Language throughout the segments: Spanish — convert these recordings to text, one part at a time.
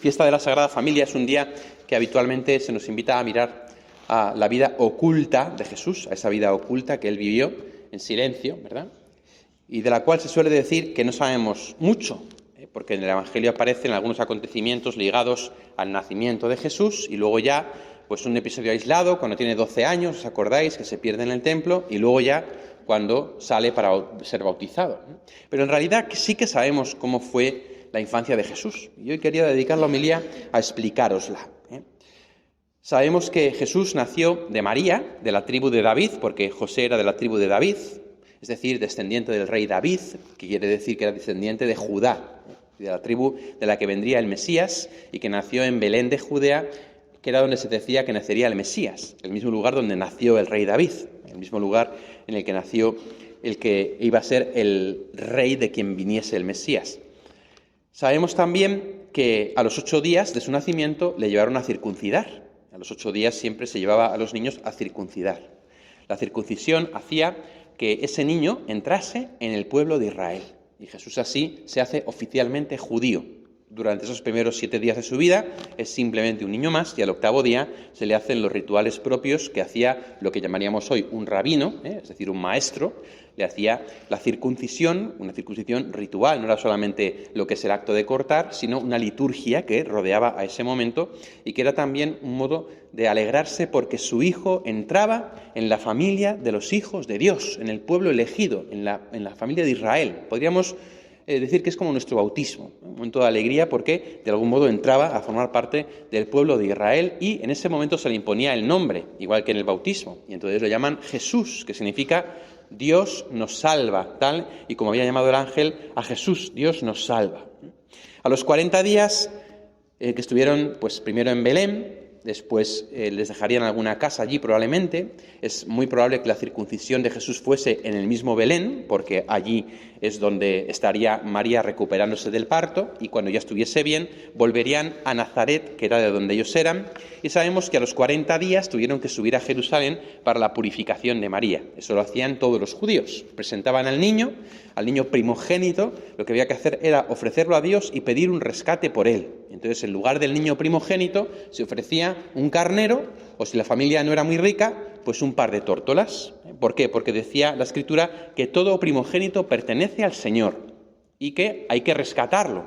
fiesta de la Sagrada Familia es un día que habitualmente se nos invita a mirar a la vida oculta de Jesús, a esa vida oculta que él vivió en silencio, ¿verdad? Y de la cual se suele decir que no sabemos mucho, porque en el Evangelio aparecen algunos acontecimientos ligados al nacimiento de Jesús y luego ya pues un episodio aislado cuando tiene 12 años, ¿os acordáis? Que se pierde en el templo y luego ya cuando sale para ser bautizado. Pero en realidad sí que sabemos cómo fue la infancia de Jesús. Y hoy quería dedicar la homilía a explicárosla. Sabemos que Jesús nació de María, de la tribu de David, porque José era de la tribu de David, es decir, descendiente del rey David, que quiere decir que era descendiente de Judá, de la tribu de la que vendría el Mesías, y que nació en Belén de Judea, que era donde se decía que nacería el Mesías, el mismo lugar donde nació el rey David, el mismo lugar en el que nació el que iba a ser el rey de quien viniese el Mesías. Sabemos también que a los 8 días de su nacimiento le llevaron a circuncidar. A los 8 días siempre se llevaba a los niños a circuncidar. La circuncisión hacía que ese niño entrase en el pueblo de Israel. Y Jesús así se hace oficialmente judío. Durante esos primeros 7 días de su vida es simplemente un niño más y al 8º día se le hacen los rituales propios que hacía lo que llamaríamos hoy un rabino, es decir, un maestro. Le hacía la circuncisión, una circuncisión ritual, no era solamente lo que es el acto de cortar, sino una liturgia que rodeaba a ese momento y que era también un modo de alegrarse porque su hijo entraba en la familia de los hijos de Dios, en el pueblo elegido, en la familia de Israel. Podríamos decir que es como nuestro bautismo, un momento de alegría porque de algún modo entraba a formar parte del pueblo de Israel y en ese momento se le imponía el nombre, igual que en el bautismo, y entonces lo llaman Jesús, que significa Dios nos salva, tal y como había llamado el ángel a Jesús, Dios nos salva. A los 40 días que estuvieron pues primero en Belén, después les dejarían alguna casa allí probablemente. Es muy probable que la circuncisión de Jesús fuese en el mismo Belén, porque allí es donde estaría María recuperándose del parto, y cuando ya estuviese bien, volverían a Nazaret, que era de donde ellos eran, y sabemos que a los 40 días tuvieron que subir a Jerusalén para la purificación de María. Eso lo hacían todos los judíos. Presentaban al niño primogénito, lo que había que hacer era ofrecerlo a Dios y pedir un rescate por él. Entonces, en lugar del niño primogénito, se ofrecía un carnero, o si la familia no era muy rica, pues un par de tórtolas. ¿Por qué? Porque decía la Escritura que todo primogénito pertenece al Señor y que hay que rescatarlo.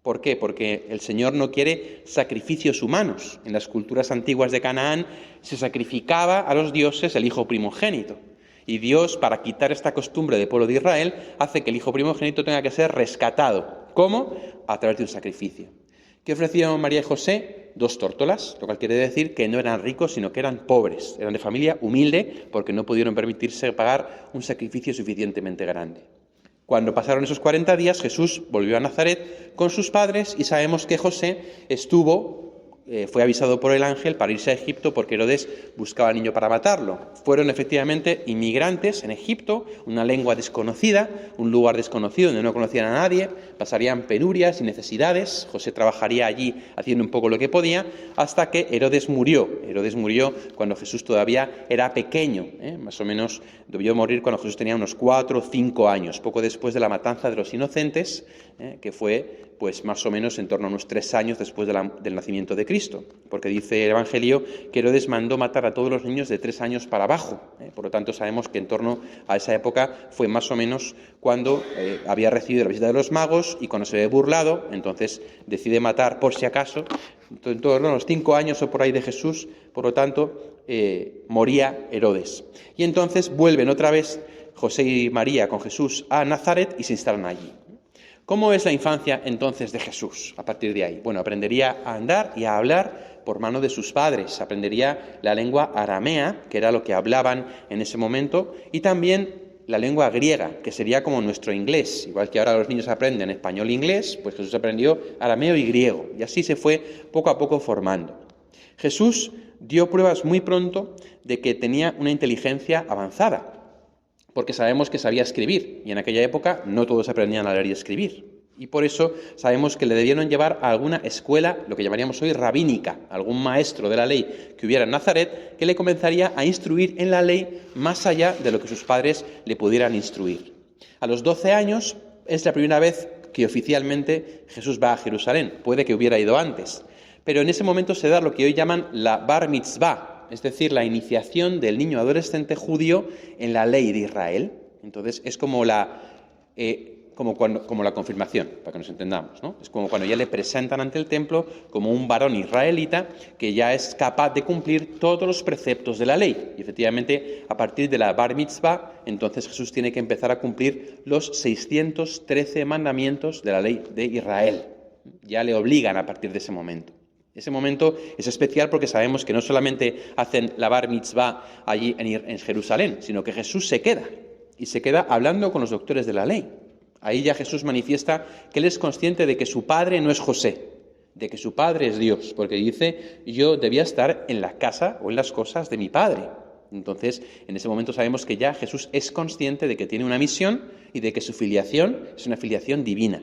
¿Por qué? Porque el Señor no quiere sacrificios humanos. En las culturas antiguas de Canaán se sacrificaba a los dioses el hijo primogénito. Y Dios, para quitar esta costumbre del pueblo de Israel, hace que el hijo primogénito tenga que ser rescatado. ¿Cómo? A través de un sacrificio. ¿Qué ofrecieron María y José? 2 tórtolas, lo cual quiere decir que no eran ricos, sino que eran pobres. Eran de familia humilde porque no pudieron permitirse pagar un sacrificio suficientemente grande. Cuando pasaron esos 40 días, Jesús volvió a Nazaret con sus padres y sabemos que José fue avisado por el ángel para irse a Egipto porque Herodes buscaba al niño para matarlo. Fueron efectivamente inmigrantes en Egipto, una lengua desconocida, un lugar desconocido donde no conocían a nadie, pasarían penurias y necesidades. José trabajaría allí haciendo un poco lo que podía hasta que Herodes murió. Herodes murió cuando Jesús todavía era pequeño, más o menos debió morir cuando Jesús tenía unos 4 o 5 años, poco después de la matanza de los inocentes, que fue pues más o menos en torno a unos 3 años después del nacimiento de Cristo, porque dice el Evangelio que Herodes mandó matar a todos los niños de 3 años para abajo. Por lo tanto, sabemos que en torno a esa época fue más o menos cuando había recibido la visita de los magos y cuando se ve burlado, entonces decide matar por si acaso. En torno a los 5 años o por ahí de Jesús, por lo tanto, moría Herodes. Y entonces vuelven otra vez José y María con Jesús a Nazaret y se instalan allí. ¿Cómo es la infancia entonces de Jesús a partir de ahí? Bueno, aprendería a andar y a hablar por mano de sus padres, aprendería la lengua aramea, que era lo que hablaban en ese momento, y también la lengua griega, que sería como nuestro inglés. Igual que ahora los niños aprenden español e inglés, pues Jesús aprendió arameo y griego, y así se fue poco a poco formando. Jesús dio pruebas muy pronto de que tenía una inteligencia avanzada, porque sabemos que sabía escribir, y en aquella época no todos aprendían a leer y escribir. Y por eso sabemos que le debieron llevar a alguna escuela, lo que llamaríamos hoy rabínica, algún maestro de la ley que hubiera en Nazaret, que le comenzaría a instruir en la ley más allá de lo que sus padres le pudieran instruir. A los 12 años es la primera vez que oficialmente Jesús va a Jerusalén. Puede que hubiera ido antes. Pero en ese momento se da lo que hoy llaman la Bar Mitzvah, es decir, la iniciación del niño adolescente judío en la ley de Israel. Entonces es como la confirmación, para que nos entendamos, ¿no? Es como cuando ya le presentan ante el templo como un varón israelita que ya es capaz de cumplir todos los preceptos de la ley. Y efectivamente, a partir de la Bar Mitzvah, entonces Jesús tiene que empezar a cumplir los 613 mandamientos de la ley de Israel. Ya le obligan a partir de ese momento. Ese momento es especial porque sabemos que no solamente hacen la Bar Mitzvah allí en Jerusalén, sino que Jesús se queda, y se queda hablando con los doctores de la ley. Ahí ya Jesús manifiesta que él es consciente de que su padre no es José, de que su padre es Dios, porque dice, yo debía estar en la casa o en las cosas de mi padre. Entonces, en ese momento sabemos que ya Jesús es consciente de que tiene una misión y de que su filiación es una filiación divina.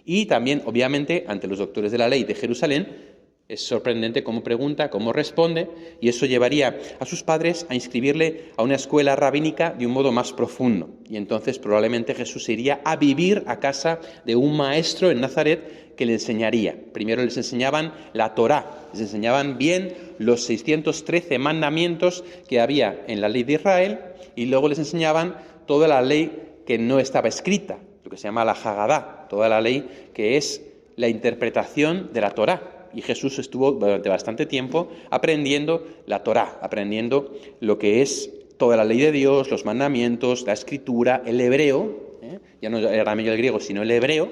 Y también, obviamente, ante los doctores de la ley de Jerusalén, es sorprendente cómo pregunta, cómo responde, y eso llevaría a sus padres a inscribirle a una escuela rabínica de un modo más profundo. Y entonces probablemente Jesús iría a vivir a casa de un maestro en Nazaret que le enseñaría. Primero les enseñaban la Torá, les enseñaban bien los 613 mandamientos que había en la ley de Israel, y luego les enseñaban toda la ley que no estaba escrita, lo que se llama la Hagadá, toda la ley que es la interpretación de la Torá. Y Jesús estuvo durante bastante tiempo aprendiendo la Torá, aprendiendo lo que es toda la ley de Dios, los mandamientos, la escritura, el hebreo, ya no el arameo y el griego, sino el hebreo,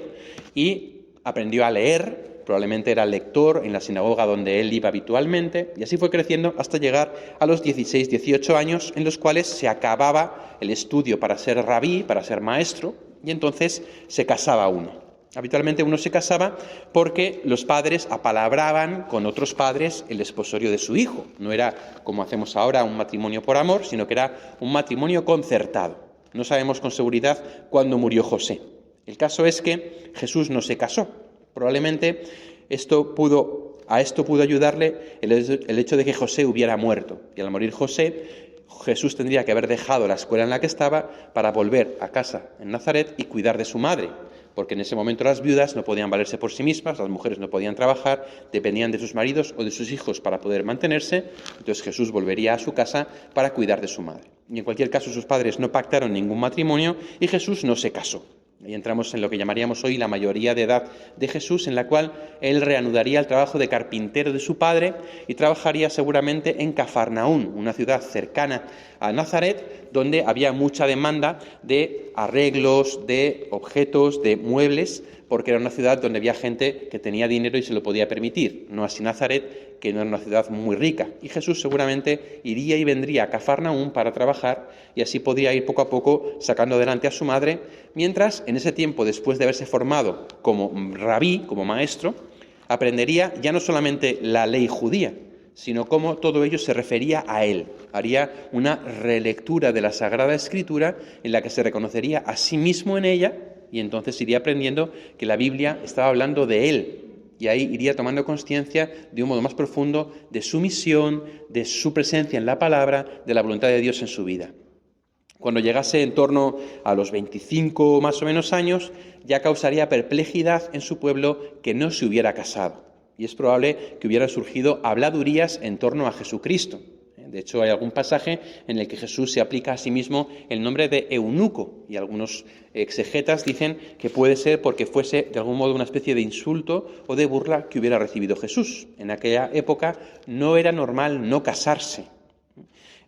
y aprendió a leer, probablemente era lector en la sinagoga donde él iba habitualmente, y así fue creciendo hasta llegar a los 16, 18 años, en los cuales se acababa el estudio para ser rabí, para ser maestro, y entonces se casaba uno. Habitualmente uno se casaba porque los padres apalabraban con otros padres el desposorio de su hijo. No era, como hacemos ahora, un matrimonio por amor, sino que era un matrimonio concertado. No sabemos con seguridad cuándo murió José. El caso es que Jesús no se casó. Probablemente a esto pudo ayudarle el hecho de que José hubiera muerto. Y al morir José, Jesús tendría que haber dejado la escuela en la que estaba para volver a casa en Nazaret y cuidar de su madre, porque en ese momento las viudas no podían valerse por sí mismas, las mujeres no podían trabajar, dependían de sus maridos o de sus hijos para poder mantenerse. Entonces Jesús volvería a su casa para cuidar de su madre. Y en cualquier caso sus padres no pactaron ningún matrimonio y Jesús no se casó. Ahí entramos en lo que llamaríamos hoy la mayoría de edad de Jesús, en la cual él reanudaría el trabajo de carpintero de su padre y trabajaría seguramente en Cafarnaún, una ciudad cercana a Nazaret, donde había mucha demanda de arreglos, de objetos, de muebles, porque era una ciudad donde había gente que tenía dinero y se lo podía permitir, no así Nazaret, que no era una ciudad muy rica. Y Jesús seguramente iría y vendría a Cafarnaún para trabajar y así podía ir poco a poco sacando adelante a su madre, mientras en ese tiempo, después de haberse formado como rabí, como maestro, aprendería ya no solamente la ley judía, sino cómo todo ello se refería a él. Haría una relectura de la Sagrada Escritura en la que se reconocería a sí mismo en ella y entonces iría aprendiendo que la Biblia estaba hablando de él. Y ahí iría tomando conciencia de un modo más profundo de su misión, de su presencia en la palabra, de la voluntad de Dios en su vida. Cuando llegase en torno a los 25 más o menos años, ya causaría perplejidad en su pueblo que no se hubiera casado. Y es probable que hubieran surgido habladurías en torno a Jesucristo. De hecho, hay algún pasaje en el que Jesús se aplica a sí mismo el nombre de eunuco, y algunos exegetas dicen que puede ser porque fuese de algún modo una especie de insulto o de burla que hubiera recibido Jesús. En aquella época no era normal no casarse.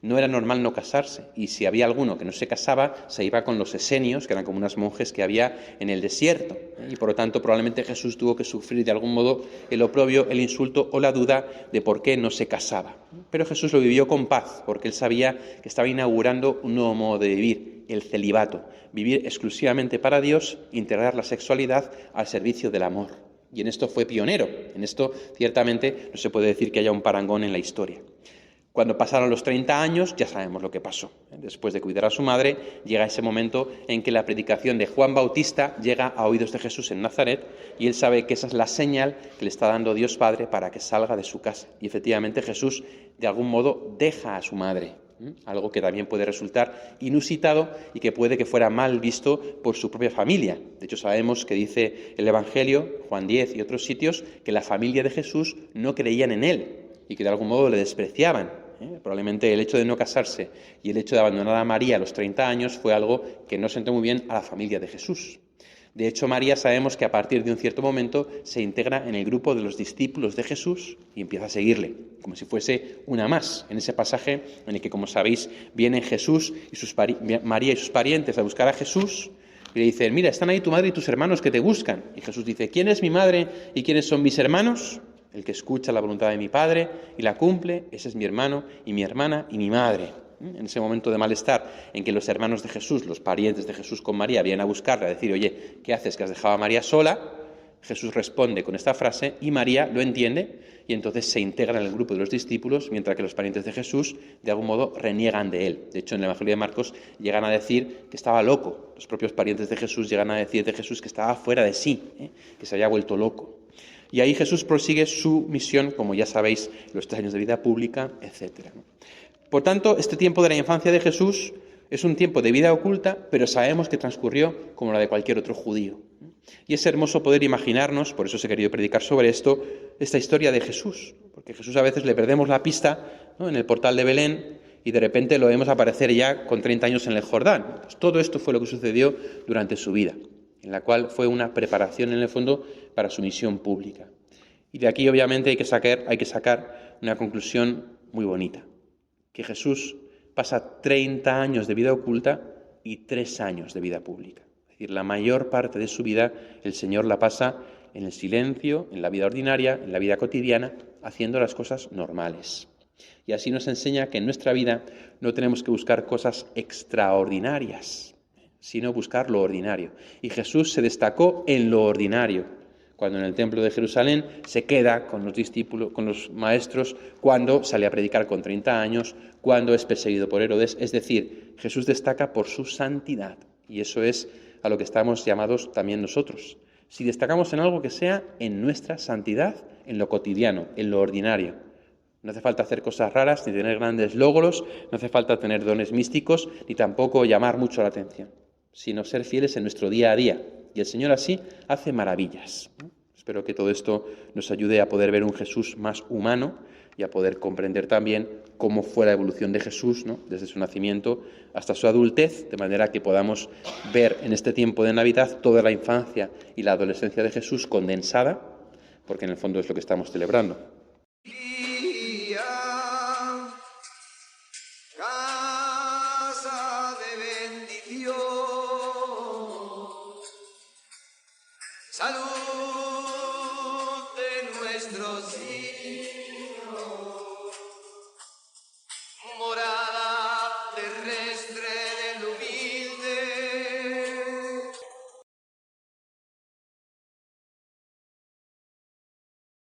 No era normal no casarse, y si había alguno que no se casaba, se iba con los esenios, que eran como unas monjes que había en el desierto, y por lo tanto probablemente Jesús tuvo que sufrir de algún modo el oprobio, el insulto o la duda de por qué no se casaba. Pero Jesús lo vivió con paz, porque él sabía que estaba inaugurando un nuevo modo de vivir, el celibato, vivir exclusivamente para Dios, integrar la sexualidad al servicio del amor. Y en esto fue pionero, en esto ciertamente no se puede decir que haya un parangón en la historia. Cuando pasaron los 30 años, ya sabemos lo que pasó. Después de cuidar a su madre, llega ese momento en que la predicación de Juan Bautista llega a oídos de Jesús en Nazaret y él sabe que esa es la señal que le está dando Dios Padre para que salga de su casa. Y efectivamente Jesús, de algún modo, deja a su madre Algo que también puede resultar inusitado y que puede que fuera mal visto por su propia familia. De hecho, sabemos que dice el Evangelio, Juan 10 y otros sitios, que la familia de Jesús no creían en él y que de algún modo le despreciaban. Probablemente el hecho de no casarse y el hecho de abandonar a María a los 30 años fue algo que no sentó muy bien a la familia de Jesús. De hecho, María sabemos que a partir de un cierto momento se integra en el grupo de los discípulos de Jesús y empieza a seguirle, como si fuese una más, en ese pasaje en el que, como sabéis, vienen Jesús y María y sus parientes a buscar a Jesús y le dicen, mira, están ahí tu madre y tus hermanos que te buscan. Y Jesús dice, ¿quién es mi madre y quiénes son mis hermanos? El que escucha la voluntad de mi Padre y la cumple, ese es mi hermano y mi hermana y mi madre. En ese momento de malestar en que los hermanos de Jesús, los parientes de Jesús con María, vienen a buscarla, a decir, oye, ¿qué haces que has dejado a María sola? Jesús responde con esta frase y María lo entiende y entonces se integra en el grupo de los discípulos, mientras que los parientes de Jesús de algún modo reniegan de él. De hecho, en el Evangelio de Marcos llegan a decir que estaba loco. Los propios parientes de Jesús llegan a decir de Jesús que estaba fuera de sí, que se había vuelto loco. Y ahí Jesús prosigue su misión, como ya sabéis, los 3 años de vida pública, etc. Por tanto, este tiempo de la infancia de Jesús es un tiempo de vida oculta, pero sabemos que transcurrió como la de cualquier otro judío. Y es hermoso poder imaginarnos, por eso os he querido predicar sobre esto, esta historia de Jesús. Porque Jesús a veces le perdemos la pista, ¿no?, en el portal de Belén y de repente lo vemos aparecer ya con 30 años en el Jordán. Pues todo esto fue lo que sucedió durante su vida, en la cual fue una preparación en el fondo para su misión pública. Y de aquí obviamente hay que sacar una conclusión muy bonita, que Jesús pasa 30 años de vida oculta y 3 años de vida pública. Es decir, la mayor parte de su vida el Señor la pasa en el silencio, en la vida ordinaria, en la vida cotidiana, haciendo las cosas normales. Y así nos enseña que en nuestra vida no tenemos que buscar cosas extraordinarias, sino buscar lo ordinario. Y Jesús se destacó en lo ordinario, cuando en el templo de Jerusalén se queda con los discípulos, con los maestros, cuando sale a predicar con 30 años, cuando es perseguido por Herodes. Es decir, Jesús destaca por su santidad. Y eso es a lo que estamos llamados también nosotros. Si destacamos en algo, que sea en nuestra santidad, en lo cotidiano, en lo ordinario. No hace falta hacer cosas raras, ni tener grandes logros, no hace falta tener dones místicos, ni tampoco llamar mucho la atención, sino ser fieles en nuestro día a día. Y el Señor así hace maravillas. Espero que todo esto nos ayude a poder ver un Jesús más humano y a poder comprender también cómo fue la evolución de Jesús, ¿no?, desde su nacimiento hasta su adultez, de manera que podamos ver en este tiempo de Navidad toda la infancia y la adolescencia de Jesús condensada, porque en el fondo es lo que estamos celebrando. Casa de bendición, salud de nuestros hijos, morada terrestre